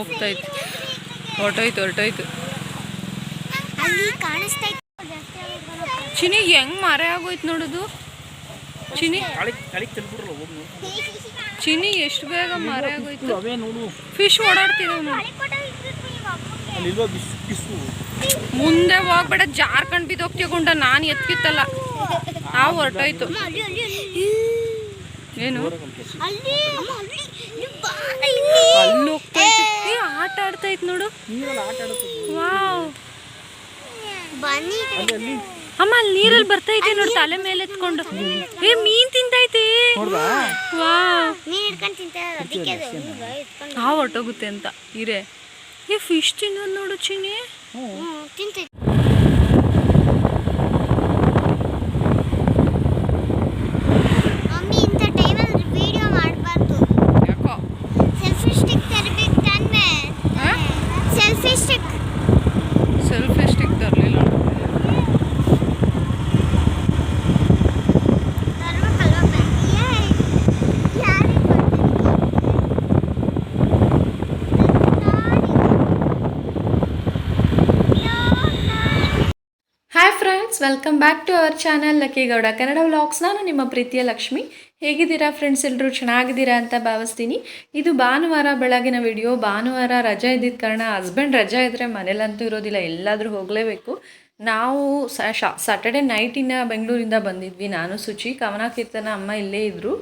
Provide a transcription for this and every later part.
ಹೋಗ್ತೈತೆ. ಹೊರಟೋಯ್ತು. ಚಿನಿ ಹೆಂಗ್ ಮರೆ ಆಗೋಯ್ತು ನೋಡೋದು. ಚಿನಿ ಎಷ್ಟು ಬೇಗ ಮರೆ ಆಗೋಯ್ತು. ಫಿಶ್ ಓಡಾಡ್ತಿದ್ದವನು. ಮುಂದೆ ಹೋಗ್ಬೇಡ, ಜಾರ್ಕಂಡ್ ಬಿದ್ದೋಗ್ತಿಕೊಂಡ. ನಾನು ಎತ್ಕಿತ್ತಲ್ಲ, ನಾವು ಹೊರಟೋಯ್ತು. ಏನು ಅಲ್ಲಿ ಹೋಗ್ತೈತಿ, ಆಟ ಆಡ್ತೈತ್ ನೋಡು. ವಾವ್, ಅಮ್ಮ ಅಲ್ಲಿ ನೀರಲ್ಲಿ ಬರ್ತೈತೆ ನೋಡು, ತಲೆ ಮೇಲೆ ಎತ್ಕೊಂಡು. ಮೀನ್ ತಿಂತೈತೆ. ಹಾವು ಹೊರಟೋಗುತ್ತೆ ಅಂತ ಇರೇ. ಫಿಶ್ ತಿನ್ನೋದು ನೋಡು ಚಿನಿ. ಸೆಲ್ಫಿ ಸ್ಟಿಕ್ ತರಲಿಲ್ಲ. Hi friends, welcome back to our channel Lucky Gowda Kannada vlogs. ನಾನು ನಿಮ್ಮ ಪ್ರೀತಿಯ ಲಕ್ಷ್ಮಿ. ಹೇಗಿದ್ದೀರಾ ಫ್ರೆಂಡ್ಸ್? ಎಲ್ಲರೂ ಚೆನ್ನಾಗಿದ್ದೀರಾ ಅಂತ ಭಾವಿಸ್ತೀನಿ. ಇದು ಭಾನುವಾರ ಬೆಳಗಿನ ವಿಡಿಯೋ. ಭಾನುವಾರ ರಜೆ ಇದ್ದಿದ್ದ ಕಾರಣ, ಹಸ್ಬೆಂಡ್ ರಜೆ ಇದ್ದರೆ ಮನೇಲಂತೂ ಇರೋದಿಲ್ಲ, ಎಲ್ಲಾದರೂ ಹೋಗಲೇಬೇಕು. ನಾವು ಸಾಟರ್ಡೆ ನೈಟಿನ ಬೆಂಗಳೂರಿಂದ ಬಂದಿದ್ವಿ. ನಾನು ಸುಚಿ, ಕವನ ಕೀರ್ತನ ಅಮ್ಮ ಇಲ್ಲೇ ಇದ್ದರು.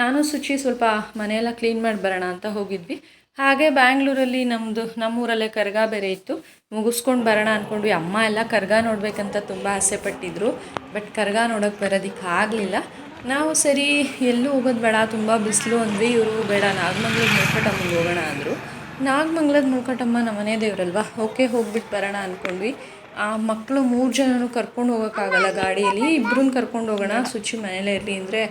ನಾನು ಸುಚಿ ಸ್ವಲ್ಪ ಮನೆಯೆಲ್ಲ ಕ್ಲೀನ್ ಮಾಡಿ ಬರೋಣ ಅಂತ ಹೋಗಿದ್ವಿ. ಹಾಗೆ ಬ್ಯಾಂಗ್ಳೂರಲ್ಲಿ ನಮ್ಮೂರಲ್ಲೇ ಕರ್ಗ ಬೇರೆ ಇತ್ತು, ಮುಗಿಸ್ಕೊಂಡು ಬರೋಣ ಅಂದ್ಕೊಂಡ್ವಿ. ಅಮ್ಮ ಎಲ್ಲ ಕರ್ಗ ನೋಡಬೇಕಂತ ತುಂಬ ಆಸೆ ಪಟ್ಟಿದ್ರು, ಬಟ್ ಕರ್ಗ ನೋಡೋಕ್ಕೆ ಬರೋದಕ್ಕೆ ಆಗಲಿಲ್ಲ. ನಾವು ಸರಿ ಎಲ್ಲೂ ಹೋಗೋದು ಬೇಡ, ತುಂಬ ಬಿಸಿಲು ಅಂದ್ವಿ. ಇವರು ಬೇಡ, ನಾಗಮಂಗ್ಲದ ಮುಳ್ಕಟ್ಟಮ್ಮಂಗೆ ಹೋಗೋಣ ಅಂದರು. ನಾಗಮಂಗ್ಲದ ಮುಳ್ಕಟ್ಟಮ್ಮ ನಮ್ಮ ಮನೆ ದೇವರಲ್ವ, ಓಕೆ ಹೋಗ್ಬಿಟ್ಟು ಬರೋಣ ಅಂದ್ಕೊಂಡ್ವಿ. ಆ ಮಕ್ಕಳು 3 ಜನನೂ ಕರ್ಕೊಂಡು ಹೋಗೋಕ್ಕಾಗಲ್ಲ ಗಾಡಿಯಲ್ಲಿ, ಇಬ್ಬರನ್ನ ಕರ್ಕೊಂಡು ಹೋಗೋಣ, ಸುಚಿ ಮನೇಲೇ ಇರಲಿ ಅಂದರೆ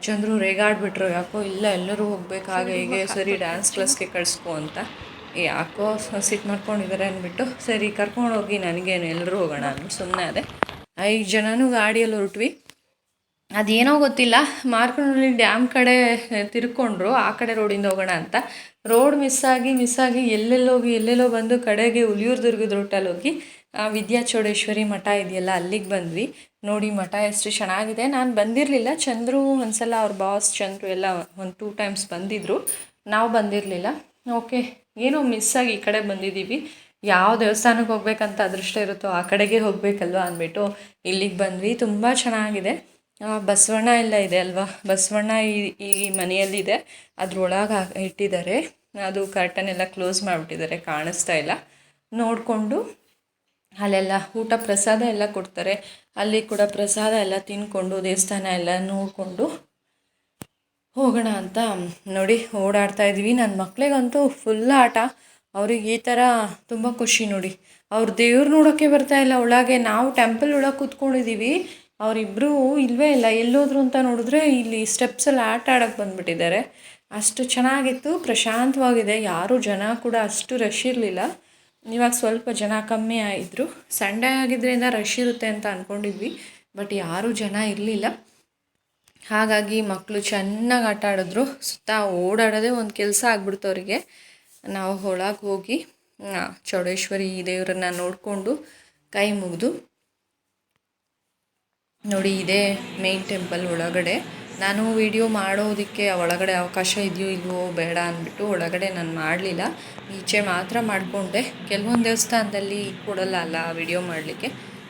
ಚಂದ್ರು ರೇಗಾಡ್ಬಿಟ್ರು. ಯಾಕೋ ಇಲ್ಲ ಎಲ್ಲರೂ ಹೋಗ್ಬೇಕು, ಹಾಗೆ ಹೀಗೆ, ಸರಿ ಡ್ಯಾನ್ಸ್ ಕ್ಲಾಸ್ಗೆ ಕಳಿಸ್ಕೊ ಅಂತ. ಯಾಕೋ ಸಿಟ್ಟು ಮಾಡ್ಕೊಂಡಿದ್ದಾರೆ ಅಂದ್ಬಿಟ್ಟು ಸರಿ ಕರ್ಕೊಂಡು ಹೋಗಿ, ನನಗೇನು ಎಲ್ಲರೂ ಹೋಗೋಣ ಅಂದ್ಬಿಟ್ಟು ಸುಮ್ಮನೆ ಅದೇ. 5 ಜನನೂ ಗಾಡಿಯಲ್ಲಿ ಹೊರಟ್ವಿ. ಅದೇನೋ ಗೊತ್ತಿಲ್ಲ, ಮಾರ್ಕನಹಳ್ಳಿ ಡ್ಯಾಮ್ ಕಡೆ ತಿರ್ಕೊಂಡ್ರು, ಆ ಕಡೆ ರೋಡಿಂದ ಹೋಗೋಣ ಅಂತ. ರೋಡ್ ಮಿಸ್ಸಾಗಿ ಎಲ್ಲೆಲ್ಲೋ ಬಂದು ಕಡೆಗೆ ಹುಲಿಯೂರು ದುರ್ಗದ ರೂಟಲ್ಲಿ ಹೋಗಿ ವಿದ್ಯಾಚೌಡೇಶ್ವರಿ ಮಠ ಇದೆಯಲ್ಲ, ಅಲ್ಲಿಗೆ ಬಂದ್ವಿ. ನೋಡಿ ಮಠ ಎಷ್ಟು ಚೆನ್ನಾಗಿದೆ. ನಾನು ಬಂದಿರಲಿಲ್ಲ, ಚಂದ್ರು ಒಂದ್ಸಲ, ಅವ್ರ ಬಾಸ್ ಚಂದ್ರು ಎಲ್ಲ 1-2 ಟೈಮ್ಸ್ ಬಂದಿದ್ದರು, ನಾವು ಬಂದಿರಲಿಲ್ಲ. ಓಕೆ, ಏನೋ ಮಿಸ್ಸಾಗಿ ಈ ಕಡೆ ಬಂದಿದ್ದೀವಿ. ಯಾವ ದೇವಸ್ಥಾನಕ್ಕೆ ಹೋಗ್ಬೇಕಂತ ಅದೃಷ್ಟ ಇರುತ್ತೋ ಆ ಕಡೆಗೆ ಹೋಗಬೇಕಲ್ವ ಅಂದ್ಬಿಟ್ಟು ಇಲ್ಲಿಗೆ ಬಂದ್ವಿ. ತುಂಬ ಚೆನ್ನಾಗಿದೆ. ಬಸವಣ್ಣ ಎಲ್ಲ ಇದೆ ಅಲ್ವಾ, ಬಸವಣ್ಣ ಈ ಮನೆಯಲ್ಲಿದೆ, ಅದ್ರೊಳಗೆ ಇಟ್ಟಿದ್ದಾರೆ. ಅದು ಕರ್ಟನ್ ಎಲ್ಲ ಕ್ಲೋಸ್ ಮಾಡಿಬಿಟ್ಟಿದ್ದಾರೆ, ಕಾಣಿಸ್ತಾ ಇಲ್ಲ. ನೋಡಿಕೊಂಡು ಅಲ್ಲೆಲ್ಲ ಊಟ ಪ್ರಸಾದ ಎಲ್ಲ ಕೊಡ್ತಾರೆ, ಅಲ್ಲಿ ಕೂಡ ಪ್ರಸಾದ ಎಲ್ಲ ತಿನ್ಕೊಂಡು ದೇವಸ್ಥಾನ ಎಲ್ಲ ನೋಡಿಕೊಂಡು ಹೋಗೋಣ ಅಂತ ನೋಡಿ ಓಡಾಡ್ತಾ ಇದ್ವಿ. ನನ್ನ ಮಕ್ಕಳಿಗಂತೂ ಫುಲ್ ಆಟ. ಅವ್ರಿಗೆ ಈ ಥರ ತುಂಬ ಖುಷಿ ನೋಡಿ. ಅವ್ರು ದೇವ್ರು ನೋಡೋಕ್ಕೆ ಬರ್ತಾಯಿಲ್ಲ ಒಳಗೆ. ನಾವು ಟೆಂಪಲ್ ಒಳಗೆ ಕೂತ್ಕೊಂಡಿದ್ದೀವಿ, ಅವರಿಬ್ಬರು ಇಲ್ಲವೇ ಇಲ್ಲ, ಎಲ್ಲೋದ್ರು ಅಂತ ನೋಡಿದ್ರೆ ಇಲ್ಲಿ ಸ್ಟೆಪ್ಸಲ್ಲಿ ಆಟ ಆಡೋಕ್ಕೆ ಬಂದುಬಿಟ್ಟಿದ್ದಾರೆ. ಅಷ್ಟು ಚೆನ್ನಾಗಿತ್ತು, ಪ್ರಶಾಂತವಾಗಿದೆ. ಯಾರೂ ಜನ ಕೂಡ ಅಷ್ಟು ರಶ್ ಇರಲಿಲ್ಲ. ಇವಾಗ ಸ್ವಲ್ಪ ಜನ ಕಮ್ಮಿ ಆಯಿದ್ರು. ಸಂಡೇ ಆಗಿದ್ದರಿಂದ ರಶ್ ಇರುತ್ತೆ ಅಂತ ಅಂದ್ಕೊಂಡಿದ್ವಿ, ಬಟ್ ಯಾರೂ ಜನ ಇರಲಿಲ್ಲ. ಹಾಗಾಗಿ ಮಕ್ಕಳು ಚೆನ್ನಾಗಿ ಆಟ ಆಡಿದ್ರು. ಸುತ್ತ ಓಡಾಡೋದೇ ಒಂದು ಕೆಲಸ ಆಗ್ಬಿಡ್ತು ಅವರಿಗೆ. ನಾವು ಒಳಗೆ ಹೋಗಿ ಚೌಡೇಶ್ವರಿ ದೇವರನ್ನ ನೋಡಿಕೊಂಡು ಕೈ ಮುಗಿದು ನೋಡಿ, ಇದೇ ಮೇನ್ ಟೆಂಪಲ್ ಒಳಗಡೆ. ನಾನು ವಿಡಿಯೋ ಮಾಡೋದಕ್ಕೆ ಒಳಗಡೆ ಅವಕಾಶ ಇದೆಯೋ ಇಲ್ವೋ ಬೇಡ ಅಂದ್ಬಿಟ್ಟು ಒಳಗಡೆ ನಾನು ಮಾಡಲಿಲ್ಲ, ಈಚೆ ಮಾತ್ರ ಮಾಡಿಕೊಂಡೆ. ಕೆಲವೊಂದು ದೇವಸ್ಥಾನದಲ್ಲಿ ಕೊಡಲ್ಲ ಅಲ್ಲ ವಿಡಿಯೋ ಮಾಡಲಿಕ್ಕೆ,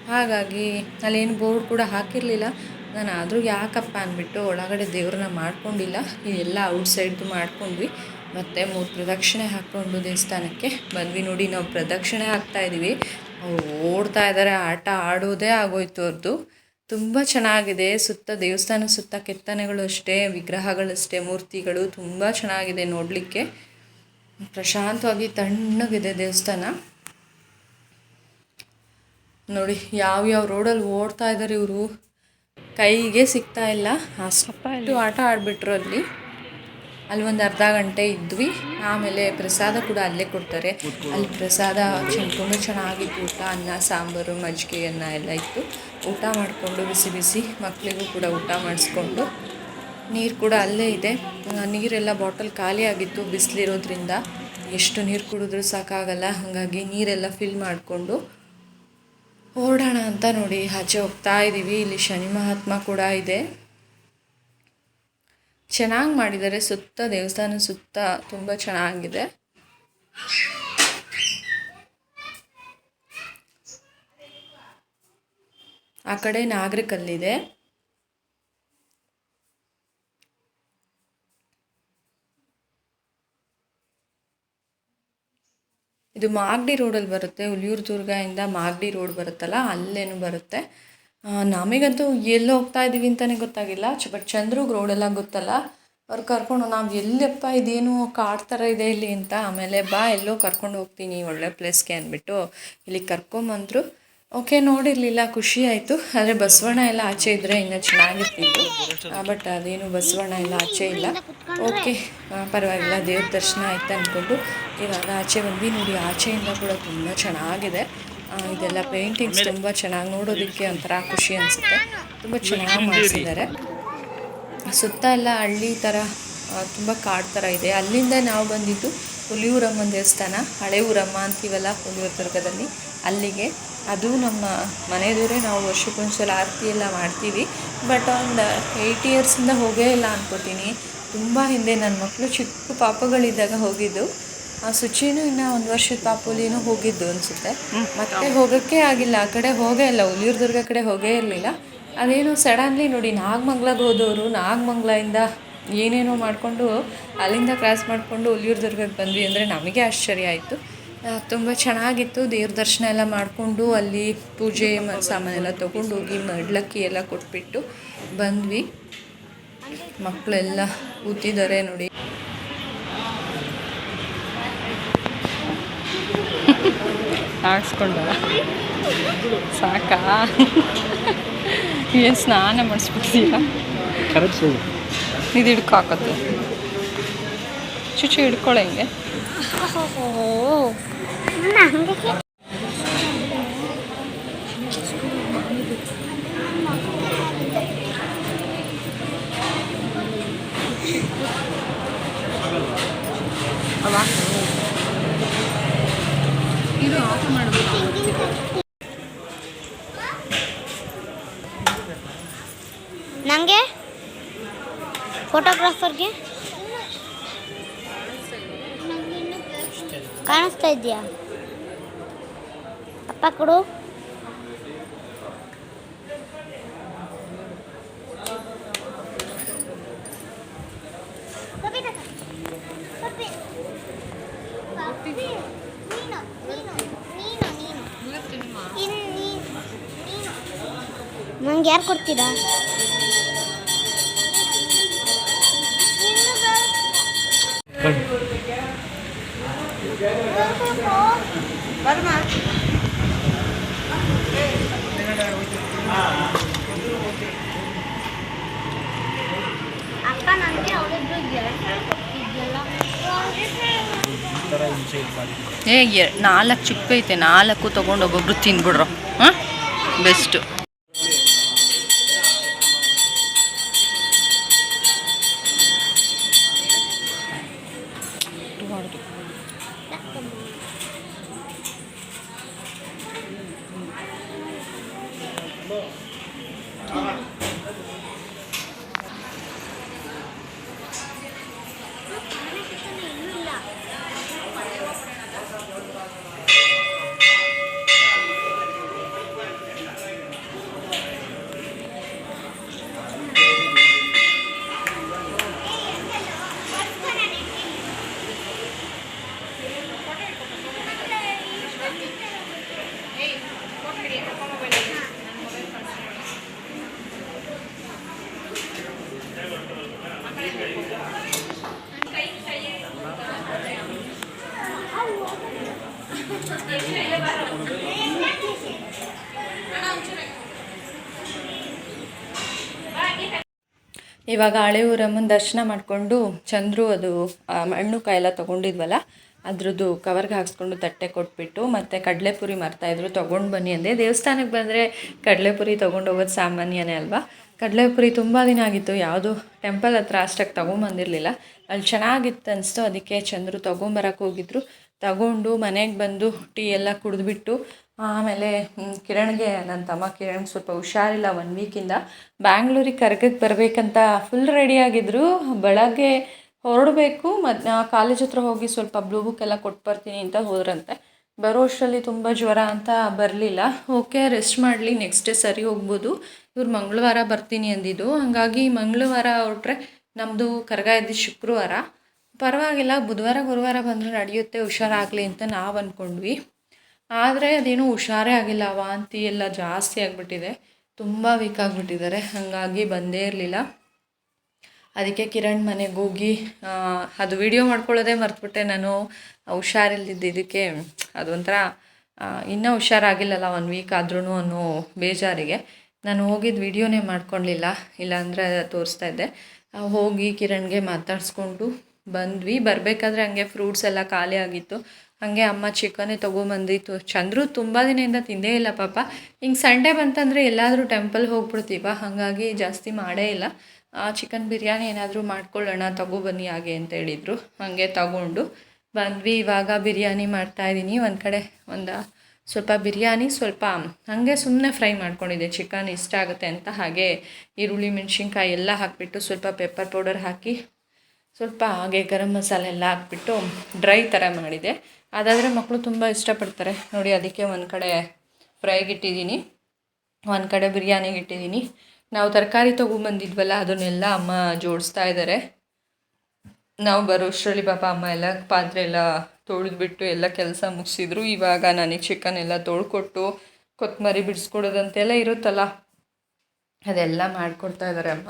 ಹಾಗಾಗಿ ಅಲ್ಲೇನು ಬೋರ್ಡ್ ಕೂಡ ಹಾಕಿರಲಿಲ್ಲ. ನಾನು ಆದರೂ ಯಾಕಪ್ಪ ಅಂದ್ಬಿಟ್ಟು ಒಳಗಡೆ ದೇವ್ರನ್ನ ಮಾಡ್ಕೊಂಡಿಲ್ಲ. ಇದೆಲ್ಲ ಔಟ್ಸೈಡ್ದು ಮಾಡ್ಕೊಂಡ್ವಿ. ಮತ್ತು 3 ಪ್ರದಕ್ಷಿಣೆ ಹಾಕ್ಕೊಂಡು ದೇವಸ್ಥಾನಕ್ಕೆ ಬಂದ್ವಿ. ನೋಡಿ, ನಾವು ಪ್ರದಕ್ಷಿಣೆ ಹಾಕ್ತಾಯಿದ್ದೀವಿ, ಅವ್ರು ಓಡ್ತಾ ಇದ್ದಾರೆ, ಆಟ ಆಡೋದೇ ಆಗೋಯ್ತು ಅವ್ರದ್ದು. ತುಂಬ ಚೆನ್ನಾಗಿದೆ. ಸುತ್ತ ದೇವಸ್ಥಾನ ಸುತ್ತ ಕೆತ್ತನೆಗಳು ಅಷ್ಟೇ, ವಿಗ್ರಹಗಳಷ್ಟೇ, ಮೂರ್ತಿಗಳು ತುಂಬ ಚೆನ್ನಾಗಿದೆ ನೋಡಲಿಕ್ಕೆ. ಪ್ರಶಾಂತವಾಗಿ ತಣ್ಣಗಿದೆ ದೇವಸ್ಥಾನ. ನೋಡಿ ಯಾವ್ಯಾವ ರೋಡಲ್ಲಿ ಓಡ್ತಾ ಇದ್ದಾರೆ ಇವರು, ಕೈಗೆ ಸಿಗ್ತಾ ಇಲ್ಲ, ಅಷ್ಟು ಆಟ ಆಡಿಬಿಟ್ರು ಅಲ್ಲಿ ಒಂದು ಅರ್ಧ ಗಂಟೆ ಇದ್ವಿ. ಆಮೇಲೆ ಪ್ರಸಾದ ಕೂಡ ಅಲ್ಲೇ ಕೊಡ್ತಾರೆ. ಅಲ್ಲಿ ಪ್ರಸಾದ ತುಂಬ ಚೆನ್ನಾಗಿತ್ತು. ಊಟ, ಅನ್ನ ಸಾಂಬಾರು, ಮಜ್ಜಿಗೆ, ಅನ್ನ ಎಲ್ಲ ಇತ್ತು. ಊಟ ಮಾಡಿಕೊಂಡು ಬಿಸಿ ಬಿಸಿ ಮಕ್ಕಳಿಗೂ ಕೂಡ ಊಟ ಮಾಡಿಸ್ಕೊಂಡು, ನೀರು ಕೂಡ ಅಲ್ಲೇ ಇದೆ. ನೀರೆಲ್ಲ ಬಾಟಲ್ ಖಾಲಿ ಆಗಿತ್ತು ಬಿಸಿಲಿರೋದ್ರಿಂದ. ಎಷ್ಟು ನೀರು ಕುಡಿದ್ರೂ ಸಾಕಾಗಲ್ಲ. ಹಾಗಾಗಿ ನೀರೆಲ್ಲ ಫಿಲ್ ಮಾಡಿಕೊಂಡು ಹೊರಡೋಣ ಅಂತ ನೋಡಿ ಆಚೆ ಹೋಗ್ತಾ ಇದ್ದೀವಿ. ಇಲ್ಲಿ ಶನಿ ಮಹಾತ್ಮ ಕೂಡ ಇದೆ, ಚೆನ್ನಾಗಿ ಮಾಡಿದ್ದಾರೆ. ಸುತ್ತ ದೇವಸ್ಥಾನ ಸುತ್ತ ತುಂಬ ಚೆನ್ನಾಗಿದೆ. ಆ ಕಡೆ ನಾಗರಕಲ್ಲಿದೆ. ಇದು ಮಾಗಡಿ ರೋಡಲ್ಲಿ ಬರುತ್ತೆ. ಹುಲಿಯೂರು ದುರ್ಗದಿಂದ ಮಾಗಡಿ ರೋಡ್ ಬರುತ್ತಲ್ಲ, ಅಲ್ಲೇನು ಬರುತ್ತೆ. ನಮಗಂತೂ ಎಲ್ಲಿ ಹೋಗ್ತಾ ಇದ್ದೀವಿ ಅಂತಲೇ ಗೊತ್ತಾಗಿಲ್ಲ. ಬಟ್ ಚಂದ್ರಿಗೆ ರೋಡೆಲ್ಲ ಗೊತ್ತಲ್ಲ, ಅವ್ರು ಕರ್ಕೊಂಡು ನಾವು ಎಲ್ಲಪ್ಪ ಇದೇನು ಕಾಡು ಥರ ಇದೆ ಇಲ್ಲಿ ಅಂತ. ಆಮೇಲೆ ಬಾ ಎಲ್ಲೋ ಕರ್ಕೊಂಡು ಹೋಗ್ತೀನಿ ಒಳ್ಳೆ ಪ್ಲೇಸ್ಗೆ ಅಂದ್ಬಿಟ್ಟು ಇಲ್ಲಿಗೆ ಕರ್ಕೊಂಬಂದರು. ಓಕೆ, ನೋಡಿರಲಿಲ್ಲ, ಖುಷಿ ಆಯಿತು. ಆದರೆ ಬಸವಣ್ಣ ಎಲ್ಲ ಆಚೆ ಇದ್ದರೆ ಇನ್ನೂ ಚೆನ್ನಾಗಿರ್ತಿತ್ತು. ಬಟ್ ಅದೇನು ಬಸವಣ್ಣ ಎಲ್ಲ ಆಚೆ ಇಲ್ಲ. ಓಕೆ, ಪರವಾಗಿಲ್ಲ, ದೇವ್ರ ದರ್ಶನ ಆಯ್ತು ಅಂದ್ಕೊಂಡು ಇವಾಗ ಆಚೆ ಬಂದ್ವಿ. ನೋಡಿ, ಆಚೆಯಿಂದ ಕೂಡ ತುಂಬ ಚೆನ್ನಾಗಿದೆ. ಇದೆಲ್ಲ ಪೇಂಟಿಂಗ್ಸ್ ತುಂಬ ಚೆನ್ನಾಗಿ ನೋಡೋದಕ್ಕೆ ಒಂಥರ ಖುಷಿ ಅನಿಸುತ್ತೆ. ತುಂಬ ಚೆನ್ನಾಗಿ ಮಾಡಿಸಿದ್ದಾರೆ. ಸುತ್ತ ಎಲ್ಲ ಹಳ್ಳಿ ಥರ, ತುಂಬ ಕಾಡು ಥರ ಇದೆ. ಅಲ್ಲಿಂದ ನಾವು ಬಂದಿದ್ದು ಹುಲಿಯೂರಮ್ಮನ ದೇವಸ್ಥಾನ, ಹಳೆ ಊರಮ್ಮ ಅಂತೀವಲ್ಲ ಹುಲಿಯೂರು ದುರ್ಗದಲ್ಲಿ, ಅಲ್ಲಿಗೆ. ಅದು ನಮ್ಮ ಮನೆಯದೂರೇ. ನಾವು ವರ್ಷಕ್ಕೊಂದ್ಸಲ ಆರತಿ ಎಲ್ಲ ಮಾಡ್ತೀವಿ. ಬಟ್ ಒಂದು 8 ಇಯರ್ಸಿಂದ ಹೋಗೇ ಇಲ್ಲ ಅನ್ಕೋತೀನಿ. ತುಂಬ ಹಿಂದೆ ನನ್ನ ಮಕ್ಕಳು ಚಿಕ್ಕ ಪಾಪಗಳಿದ್ದಾಗ ಹೋಗಿದ್ದು. ಸುಚಿನೂ ಇನ್ನು 1 ವರ್ಷದ ಪಾಪುಲಿನೂ ಹೋಗಿದ್ದು ಅನಿಸುತ್ತೆ. ಮತ್ತೆ ಹೋಗೋಕ್ಕೆ ಆಗಿಲ್ಲ, ಆ ಕಡೆ ಹೋಗೇ ಇಲ್ಲ, ಹುಲಿಯೂರು ದುರ್ಗ ಕಡೆ ಹೋಗೇ ಇರಲಿಲ್ಲ. ಅದೇನು ಸಡನ್ಲಿ ನೋಡಿ, ನಾಗಮಂಗ್ಲಗೆ ಹೋದವರು ನಾಗಮಂಗ್ಲಿಂದ ಏನೇನೋ ಮಾಡಿಕೊಂಡು ಅಲ್ಲಿಂದ ಕ್ರಾಸ್ ಮಾಡಿಕೊಂಡು ಹುಲಿಯೂರು ದುರ್ಗಕ್ಕೆ ಬಂದ್ವಿ ಅಂದರೆ ನಮಗೆ ಆಶ್ಚರ್ಯ ಆಯಿತು. ತುಂಬ ಚೆನ್ನಾಗಿತ್ತು. ದೇವ್ರ ದರ್ಶನ ಎಲ್ಲ ಮಾಡಿಕೊಂಡು ಅಲ್ಲಿ ಪೂಜೆ ಸಾಮಾನೆಲ್ಲ ತೊಗೊಂಡೋಗಿ ಮಡ್ಲಕ್ಕಿ ಎಲ್ಲ ಕೊಟ್ಬಿಟ್ಟು ಬಂದ್ವಿ. ಮಕ್ಕಳೆಲ್ಲ ಕೂತಿದ್ದಾರೆ ನೋಡಿ. ಹಾಕ್ಸ್ಕೊಂಡ ಸಾಕಾ? ಏನು ಸ್ನಾನ ಮಾಡಿಸ್ಬಿಡ್ತೀಯ? ಇದು ಹಿಡ್ಕಾಕತ್ತು ಚುಚ್ಚು ಹಿಡ್ಕೊಳ್ಳೋ ಹಿಂಗೆ. ಇದು ಆಫ್ ಮಾಡಬೇಕು. ನನಗೆ ಫೋಟೋಗ್ರಾಫರ್ಗೆ ಕಾಣಿಸ್ತಾ ಇದೆಯಾ? ಅಪ್ಪ ಕೊಡು. ನಂಗೆ ಯಾರು ಕೊಡ್ತೀರಾ? ಅಪ್ಪ ನನಗೆ ಅವರಿಬ್ರು 4 ಚಿಕ್ಕೈತೆ, 4 ತೊಗೊಂಡು ಒಬ್ಬೊಬ್ರು ತಿನ್ಬಿಡ್ರು. ಹಾಂ, ಬೆಸ್ಟು. ಇವಾಗ ಹಳೆ ಊರಮ್ಮನ ದರ್ಶನ ಮಾಡಿಕೊಂಡು ಚಂದ್ರು ಅದು ಹಣ್ಣು ಕಾಯಿ ಎಲ್ಲ ತೊಗೊಂಡಿದ್ವಲ್ಲ, ಅದ್ರದ್ದು ಕವರ್ಗೆ ಹಾಕ್ಸ್ಕೊಂಡು ತಟ್ಟೆ ಕೊಟ್ಬಿಟ್ಟು ಮತ್ತು ಕಡಲೆಪುರಿ ಮಾರ್ತಾಯಿದ್ರು, ತೊಗೊಂಡು ಬನ್ನಿ ಅಂದೆ. ದೇವಸ್ಥಾನಕ್ಕೆ ಬಂದರೆ ಕಡಲೆಪುರಿ ತೊಗೊಂಡು ಹೋಗೋದು ಸಾಮಾನ್ಯನೇ ಅಲ್ವಾ. ಕಡಲೆಪುರಿ ತುಂಬ ದಿನ ಆಗಿತ್ತು, ಯಾವುದು ಟೆಂಪಲ್ ಹತ್ರ ಅಷ್ಟಾಗಿ ತೊಗೊಂಬಂದಿರಲಿಲ್ಲ. ಅಲ್ಲಿ ಚೆನ್ನಾಗಿತ್ತು ಅನಿಸ್ತು, ಅದಕ್ಕೆ ಚಂದ್ರು ತೊಗೊಂಬರಕ್ಕೆ ಹೋಗಿದ್ರು. ತಗೊಂಡು ಮನೆಗೆ ಬಂದು ಟೀ ಎಲ್ಲ ಕುಡಿದ್ಬಿಟ್ಟು ಆಮೇಲೆ ಕಿರಣ್ಗೆ, ನನ್ನ ತಮ್ಮ ಕಿರಣ್ ಸ್ವಲ್ಪ ಹುಷಾರಿಲ್ಲ 1 ವೀಕಿಂದ. ಬ್ಯಾಂಗ್ಳೂರಿಗೆ ಕರ್ಗಕ್ಕೆ ಬರಬೇಕಂತ ಫುಲ್ ರೆಡಿಯಾಗಿದ್ದರು. ಬೆಳಗ್ಗೆ ಹೊರಡಬೇಕು, ಕಾಲೇಜ್ ಹತ್ರ ಹೋಗಿ ಸ್ವಲ್ಪ ಬ್ಲೂ ಬುಕ್ ಎಲ್ಲ ಕೊಟ್ಟು ಬರ್ತೀನಿ ಅಂತ ಹೋದ್ರಂತೆ. ಬರೋ ಅಷ್ಟರಲ್ಲಿ ತುಂಬ ಜ್ವರ ಅಂತ ಬರಲಿಲ್ಲ. ಓಕೆ, ರೆಸ್ಟ್ ಮಾಡಲಿ, ನೆಕ್ಸ್ಟ್ ಡೇ ಸರಿ ಹೋಗ್ಬೋದು. ಇವ್ರು ಮಂಗಳವಾರ ಬರ್ತೀನಿ ಅಂದಿದ್ದು, ಹಾಗಾಗಿ ಮಂಗಳವಾರ ಹೊರಟ್ರೆ ನಮ್ಮದು ಕರ್ಗ ಇದ್ದಿದ್ದು ಶುಕ್ರವಾರ. ಪರವಾಗಿಲ್ಲ, ಬುಧವಾರ ಗುರುವಾರ ಬಂದರೆ ನಡೆಯುತ್ತೆ, ಹುಷಾರಾಗಲಿ ಅಂತ ನಾವು ಅಂದ್ಕೊಂಡ್ವಿ. ಆದರೆ ಅದೇನೂ ಹುಷಾರೇ ಆಗಿಲ್ಲ, ವಾಂತಿ ಎಲ್ಲ ಜಾಸ್ತಿ ಆಗಿಬಿಟ್ಟಿದೆ, ತುಂಬ ವೀಕ್ ಆಗಿಬಿಟ್ಟಿದ್ದಾರೆ. ಹಾಗಾಗಿ ಬಂದೇ ಇರಲಿಲ್ಲ. ಅದಕ್ಕೆ ಕಿರಣ್ ಮನೆಗೆ ಹೋಗಿ ಅದು ವಿಡಿಯೋ ಮಾಡ್ಕೊಳ್ಳೋದೇ ಮರ್ತ್ಬಿಟ್ಟೆ ನಾನು. ಹುಷಾರಿಲ್ದಿದ್ದಕ್ಕೆ ಅದೊಂಥರ ಇನ್ನೂ ಹುಷಾರಾಗಿಲ್ಲಲ್ಲ 1 ವೀಕ್ ಆದ್ರೂ ಅನ್ನೋ ಬೇಜಾರಿಗೆ ನಾನು ಹೋಗಿದ್ದು ವಿಡಿಯೋನೇ ಮಾಡ್ಕೊಳ್ಳಿಲ್ಲ, ಇಲ್ಲಾಂದರೆ ತೋರಿಸ್ತಾ ಇದ್ದೆ. ಹೋಗಿ ಕಿರಣ್ಗೆ ಮಾತಾಡಿಸ್ಕೊಂಡು ಬಂದ್ವಿ. ಬರಬೇಕಾದ್ರೆ ಹಂಗೆ ಫ್ರೂಟ್ಸ್ ಎಲ್ಲ ಖಾಲಿ ಆಗಿತ್ತು. ಹಾಗೆ ಅಮ್ಮ ಚಿಕನ್ನೇ ತೊಗೊಂಬಂದಿತ್ತು. ಚಂದ್ರು ತುಂಬ ದಿನದಿಂದ ತಿಂದೇ ಇಲ್ಲ ಪಾಪ. ಹಿಂಗೆ ಸಂಡೇ ಬಂತಂದರೆ ಎಲ್ಲಾದರೂ ಟೆಂಪಲ್ ಹೋಗ್ಬಿಡ್ತೀವ, ಹಾಗಾಗಿ ಜಾಸ್ತಿ ಮಾಡೇ ಇಲ್ಲ. ಚಿಕನ್ ಬಿರಿಯಾನಿ ಏನಾದರೂ ಮಾಡ್ಕೊಳ್ಳೋಣ, ತಗೊಬನ್ನಿ ಹಾಗೆ ಅಂತ ಹೇಳಿದರು. ಹಾಗೆ ತಗೊಂಡು ಬಂದ್ವಿ. ಇವಾಗ ಬಿರಿಯಾನಿ ಮಾಡ್ತಾಯಿದ್ದೀನಿ. ಒಂದು ಕಡೆ ಸ್ವಲ್ಪ ಬಿರಿಯಾನಿ, ಸ್ವಲ್ಪ ಹಾಗೆ ಸುಮ್ಮನೆ ಫ್ರೈ ಮಾಡ್ಕೊಂಡಿದ್ದೆ, ಚಿಕನ್ ಇಷ್ಟ ಆಗುತ್ತೆ ಅಂತ. ಹಾಗೆ ಈರುಳ್ಳಿ ಮೆಣಸಿನ್ಕಾಯಿ ಎಲ್ಲ ಹಾಕಿಬಿಟ್ಟು ಸ್ವಲ್ಪ ಪೆಪ್ಪರ್ ಪೌಡರ್ ಹಾಕಿ ಸ್ವಲ್ಪ ಹಾಗೆ ಗರಂ ಮಸಾಲೆ ಎಲ್ಲ ಹಾಕ್ಬಿಟ್ಟು ಡ್ರೈ ಥರ ಮಾಡಿದೆ. ಅದಾದರೆ ಮಕ್ಕಳು ತುಂಬ ಇಷ್ಟಪಡ್ತಾರೆ ನೋಡಿ. ಅದಕ್ಕೆ ಒಂದು ಕಡೆ ಫ್ರೈಗೆ ಇಟ್ಟಿದ್ದೀನಿ, ಒಂದು ಕಡೆ ಬಿರಿಯಾನಿಗೆ ಇಟ್ಟಿದ್ದೀನಿ. ನಾವು ತರಕಾರಿ ತೊಗೊಂಬಂದಿದ್ವಲ್ಲ, ಅದನ್ನೆಲ್ಲ ಅಮ್ಮ ಜೋಡಿಸ್ತಾ ಇದ್ದಾರೆ. ನಾವು ಬರೋಷ್ಟರಲ್ಲಿ ಪಾಪ ಅಮ್ಮ ಎಲ್ಲ ಪಾತ್ರೆ ಎಲ್ಲ ತೊಳೆದ್ಬಿಟ್ಟು ಎಲ್ಲ ಕೆಲಸ ಮುಗಿಸಿದ್ರು. ಇವಾಗ ನನಗೆ ಚಿಕನ್ ಎಲ್ಲ ತೊಳ್ಕೊಟ್ಟು ಕೊತ್ತಂಬರಿ ಬಿಡಿಸ್ಕೊಡೋದಂತೆಲ್ಲ ಇರುತ್ತಲ್ಲ, ಅದೆಲ್ಲ ಮಾಡಿಕೊಡ್ತಾ ಇದ್ದಾರೆ ಅಮ್ಮ.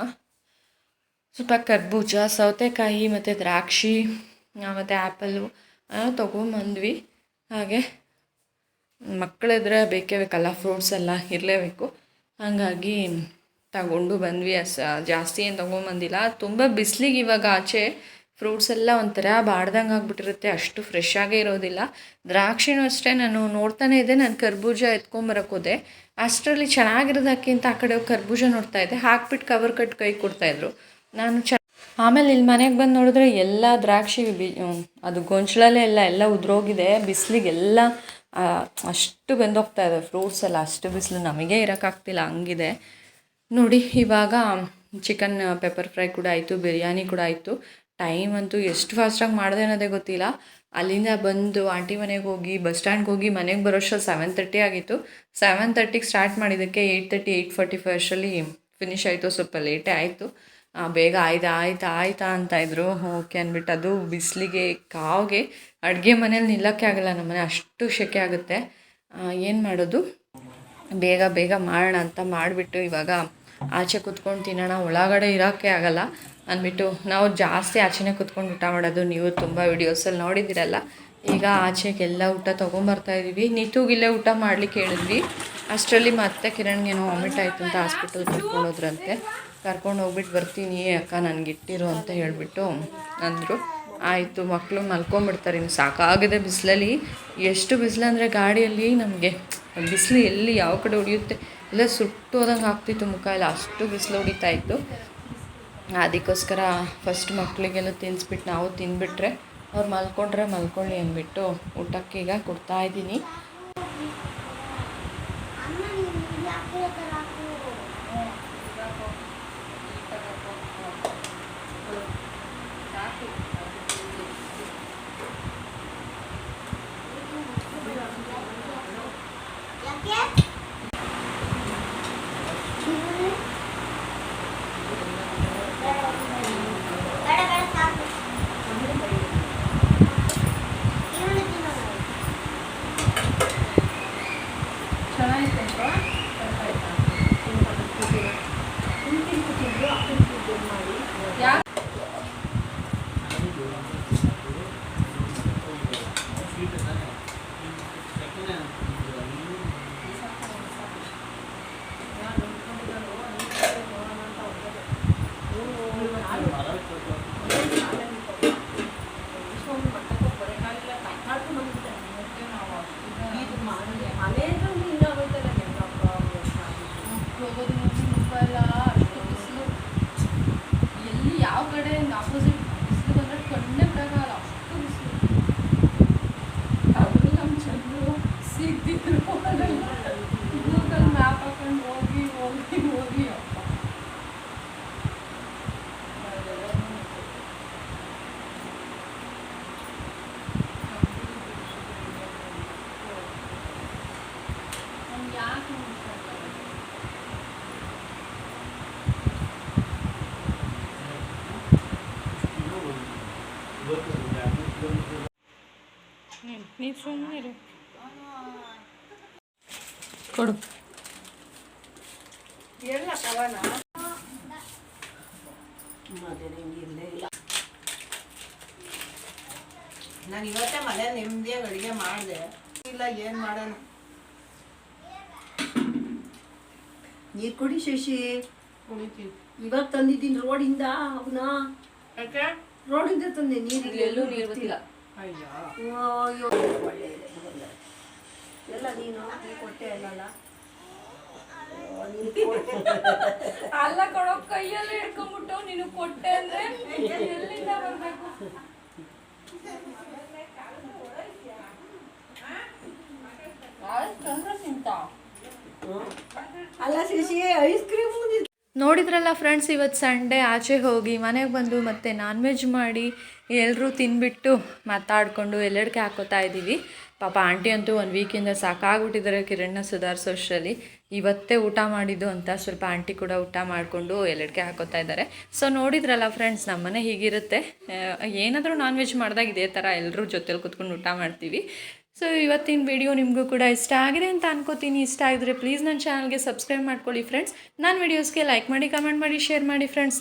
ಸ್ವಲ್ಪ ಕರ್ಬೂಜ, ಸೌತೆಕಾಯಿ ಮತ್ತು ದ್ರಾಕ್ಷಿ ಮತ್ತು ಆ್ಯಪಲ್ಲು ತೊಗೊಂಬಂದ್ವಿ. ಹಾಗೆ ಮಕ್ಕಳಿದ್ರೆ ಬೇಕೇ ಬೇಕಲ್ಲ, ಫ್ರೂಟ್ಸ್ ಎಲ್ಲ ಇರಲೇಬೇಕು. ಹಾಗಾಗಿ ತಗೊಂಡು ಬಂದ್ವಿ. ಜಾಸ್ತಿ ಏನು ತೊಗೊಂಬಂದಿಲ್ಲ, ತುಂಬ ಬಿಸಿಲಿಗೆ ಇವಾಗ ಆಚೆ ಫ್ರೂಟ್ಸ್ ಎಲ್ಲ ಒಂಥರ ಬಾಡ್ದಂಗೆ ಆಗಿಬಿಟ್ಟಿರುತ್ತೆ, ಅಷ್ಟು ಫ್ರೆಶ್ ಆಗೇ ಇರೋದಿಲ್ಲ. ದ್ರಾಕ್ಷಿನೂ ಅಷ್ಟೇ, ನಾನು ನೋಡ್ತಾನೆ ಇದ್ದೆ. ನಾನು ಕರ್ಬೂಜ ಎತ್ಕೊಂಬರಕ್ಕೆ ಹೋದೆ, ಅಷ್ಟರಲ್ಲಿ ಚೆನ್ನಾಗಿರೋದಕ್ಕಿಂತ ಆ ಕಡೆ ಹೋಗಿ ಕರ್ಬೂಜ ನೋಡ್ತಾ ಇದ್ದೆ, ಹಾಕ್ಬಿಟ್ಟು ಕವರ್ ಕಟ್ ಕೈ ಕೊಡ್ತಾಯಿದ್ರು. ನಾನು ಆಮೇಲೆ ಇಲ್ಲಿ ಮನೆಗೆ ಬಂದು ನೋಡಿದ್ರೆ ಎಲ್ಲ ದ್ರಾಕ್ಷಿ ಅದು ಗೊಂಚಲಲ್ಲೇ ಎಲ್ಲ ಉದ್ರೋಗಿದೆ. ಬಿಸಿಲಿಗೆಲ್ಲ ಅಷ್ಟು ಬೆಂದೋಗ್ತಾ ಇದೆ ಫ್ರೂಟ್ಸ್ ಎಲ್ಲ, ಅಷ್ಟು ಬಿಸಿಲು ನಮಗೆ ಇರೋಕ್ಕಾಗ್ತಿಲ್ಲ, ಹಂಗಿದೆ ನೋಡಿ. ಇವಾಗ ಚಿಕನ್ ಪೆಪ್ಪರ್ ಫ್ರೈ ಕೂಡ ಆಯಿತು, ಬಿರಿಯಾನಿ ಕೂಡ ಆಯಿತು. ಟೈಮ್ ಅಂತೂ ಎಷ್ಟು ಫಾಸ್ಟಾಗಿ ಮಾಡಿದೆ ಅನ್ನೋದೇ ಗೊತ್ತಿಲ್ಲ. ಅಲ್ಲಿಂದ ಬಂದು ಆಂಟಿ ಮನೆಗೆ ಹೋಗಿ ಬಸ್ ಸ್ಟ್ಯಾಂಡ್ಗೆ ಹೋಗಿ ಮನೆಗೆ ಬರೋಷ್ಟು 7:30 ಆಗಿತ್ತು. 7:30ಗೆ ಸ್ಟಾರ್ಟ್ ಮಾಡಿದ್ದಕ್ಕೆ 8:30 8:45 ಅಷ್ಟರಲ್ಲಿ ಫಿನಿಶ್ ಆಯಿತು. ಸ್ವಲ್ಪ ಲೇಟೇ ಆಯಿತು. ಬೇಗ ಆಯ್ತಾ ಅಂತಾಯಿದ್ರು. ಓಕೆ ಅಂದ್ಬಿಟ್ಟು, ಅದು ಬಿಸಿಲಿಗೆ ಕಾವಿಗೆ ಅಡುಗೆ ಮನೇಲಿ ನಿಲ್ಲೋಕ್ಕೆ ಆಗಲ್ಲ, ನಮ್ಮನೆ ಅಷ್ಟು ಸೆಕೆ ಆಗುತ್ತೆ. ಏನು ಮಾಡೋದು, ಬೇಗ ಮಾಡೋಣ ಅಂತ ಮಾಡಿಬಿಟ್ಟು ಇವಾಗ ಆಚೆ ಕುತ್ಕೊಂಡು ತಿನ್ನೋಣ, ಒಳಗಡೆ ಇರೋಕ್ಕೆ ಆಗಲ್ಲ ಅಂದ್ಬಿಟ್ಟು ನಾವು ಜಾಸ್ತಿ ಆಚೆನೇ ಕುತ್ಕೊಂಡು ಊಟ ಮಾಡೋದು. ನೀವು ತುಂಬ ವೀಡಿಯೋಸಲ್ಲಿ ನೋಡಿದ್ದೀರಲ್ಲ. ಈಗ ಆಚೆಗೆಲ್ಲ ಊಟ ತೊಗೊಂಬರ್ತಾಯಿದ್ದೀವಿ. ನಿತೂಗಿಲ್ಲೇ ಊಟ ಮಾಡಲಿಕ್ಕೆ ಹೇಳಿದ್ವಿ. ಅಷ್ಟರಲ್ಲಿ ಮತ್ತೆ ಕಿರಣ್ಗೇನೋ ವಾಮಿಟ್ ಆಯಿತು ಅಂತ ಹಾಸ್ಪಿಟಲ್ ಕರ್ಕೊಂಡೋದ್ರಂತೆ. ಕರ್ಕೊಂಡು ಹೋಗ್ಬಿಟ್ಟು ಬರ್ತೀನಿ ಅಕ್ಕ, ನನಗಿಟ್ಟಿರು ಅಂತ ಹೇಳಿಬಿಟ್ಟು ಅಂದರು. ಆಯಿತು, ಮಕ್ಕಳು ಮಲ್ಕೊಂಬಿಡ್ತಾರೆ, ಇನ್ನು ಸಾಕಾಗಿದೆ ಬಿಸಿಲಲ್ಲಿ. ಎಷ್ಟು ಬಿಸಿಲು ಅಂದರೆ ಗಾಡಿಯಲ್ಲಿ ನಮಗೆ ಬಿಸಿಲು ಎಲ್ಲಿ ಯಾವ ಕಡೆ ಹೊಡಿಯುತ್ತೆ ಎಲ್ಲ ಸುಟ್ಟು ಹೋದಂಗೆ ಆಗ್ತಿತ್ತು ಮುಖ ಎಲ್ಲ, ಅಷ್ಟು ಬಿಸಿಲು ಹೊಡಿತಾ ಇತ್ತು. ಅದಕ್ಕೋಸ್ಕರ ಫಸ್ಟ್ ಮಕ್ಕಳಿಗೆಲ್ಲ ತಿನ್ನಿಸ್ಬಿಟ್ಟು ನಾವು ತಿಂದುಬಿಟ್ರೆ ಅವ್ರು ಮಲ್ಕೊಂಡ್ರೆ ಮಲ್ಕೊಳ್ಳಿ ಅಂದ್ಬಿಟ್ಟು ಊಟಕ್ಕೆ ಈಗ ಕೊಡ್ತಾಯಿದ್ದೀನಿ. ಆಪೋಸಿಟ್ ಬಿಸಿಲು ಬಂದರೆ ಕಣ್ಣೇ ಬಿಡೋಕ್ಕಾಗಲ್ಲ, ಅಷ್ಟು ಬಿಸಿಲು. ಅವರು ನಮ್ಮ ಚಂದ್ರು ಸಿಗ್ತಿದ್ರು ಗೂಗಲ್ ಮ್ಯಾಪ್ ಹಾಕೊಂಡು ಹೋಗಿ ಹೋಗಿ ಹೋಗಿ ಅಪ್ಪ. ಯಾಕೆ ನೀವು ಸುಮ್ಮನೆ ಕೊಡು. ಎಲ್ಲ ಕವನ ಇರಲೇ ಇಲ್ಲ. ನಾನು ಇವತ್ತೇ ಮನೆ ನೆಮ್ಮದಿಯಾಗಿ ಅಡುಗೆ ಮಾಡಿದೆ. ಇಲ್ಲ ಏನು ಮಾಡೋಣ, ನೀರು ಕುಡಿ ಶಶಿ. ಕುಡಿತೀನಿ. ಇವಾಗ ತಂದಿದ್ದೀನಿ ರೋಡಿಂದ. ಅವನ ರೋಡಿಂದ ತಂದೆ ನೀರು. ಎಲ್ಲೂ ನೀರು ಗೊತ್ತಿಲ್ಲ. ಅಯ್ಯೋ ಒಳ್ಳೆಯದೆ ಎಲ್ಲ ನೀನು ಕೊಟ್ಟೆ ಅಲ್ಲಲ್ಲ. ಅಲ್ಲ ಕೊಡೋ, ಕೈಯಲ್ಲಿ ಹಿಡ್ಕೊಂಡ್ಬಿಟ್ಟು ನೀನು ಕೊಟ್ಟೆ ಅಂದ್ರೆ ಎಲ್ಲಿಂದ ಬರ್ಬೇಕು? ಅಲ್ಲ ಶಶಿ, ಐಸ್ ಕ್ರೀಮ್ ನೋಡಿದ್ರಲ್ಲ ಫ್ರೆಂಡ್ಸ್, ಇವತ್ತು ಸಂಡೇ ಆಚೆ ಹೋಗಿ ಮನೆಗೆ ಬಂದು ಮತ್ತೆ ನಾನ್ ವೆಜ್ ಮಾಡಿ ಎಲ್ಲರೂ ತಿಂದ್ಬಿಟ್ಟು ಮಾತಾಡಿಕೊಂಡು ಎಲ್ಲೆಡ್ಕೆ ಹಾಕೋತಾ ಇದ್ದೀವಿ. ಪಾಪ ಆಂಟಿ ಅಂತೂ ಒಂದು ವೀಕಿಂದ ಸಾಕಾಗ್ಬಿಟ್ಟಿದ್ದಾರೆ ಕಿರಣ್ನ ಸುಧಾರಿಸೋಷ್ಟರಲ್ಲಿ. ಇವತ್ತೇ ಊಟ ಮಾಡಿದ್ದು ಅಂತ ಸ್ವಲ್ಪ ಆಂಟಿ ಕೂಡ ಊಟ ಮಾಡಿಕೊಂಡು ಎಲ್ಲೆಡ್ಕೆ ಹಾಕೋತಾ ಇದ್ದಾರೆ. ಸೊ ನೋಡಿದ್ರಲ್ಲ ಫ್ರೆಂಡ್ಸ್, ನಮ್ಮನೆ ಹೀಗಿರುತ್ತೆ. ಏನಾದರೂ ನಾನ್ ವೆಜ್ ಮಾಡಿದಾಗ ಇದೇ ಥರ ಎಲ್ಲರೂ ಜೊತೆಲಿ ಕೂತ್ಕೊಂಡು ಊಟ ಮಾಡ್ತೀವಿ. ಸೊ ಇವತ್ತಿನ ವಿಡಿಯೋ ನಿಮಗೂ ಕೂಡ ಇಷ್ಟ ಆಗಿದೆ ಅಂತ ಅನ್ಕೋತೀನಿ. ಇಷ್ಟ ಆಗಿದ್ರೆ ಪ್ಲೀಸ್ ನನ್ನ ಚಾನಲ್ಗೆ ಸಬ್ಸ್ಕ್ರೈಬ್ ಮಾಡ್ಕೊಳ್ಳಿ ಫ್ರೆಂಡ್ಸ್. ನನ್ನ ವಿಡಿಯೋಸ್ಗೆ ಲೈಕ್ ಮಾಡಿ, ಕಮೆಂಟ್ ಮಾಡಿ, ಶೇರ್ ಮಾಡಿ ಫ್ರೆಂಡ್ಸ್.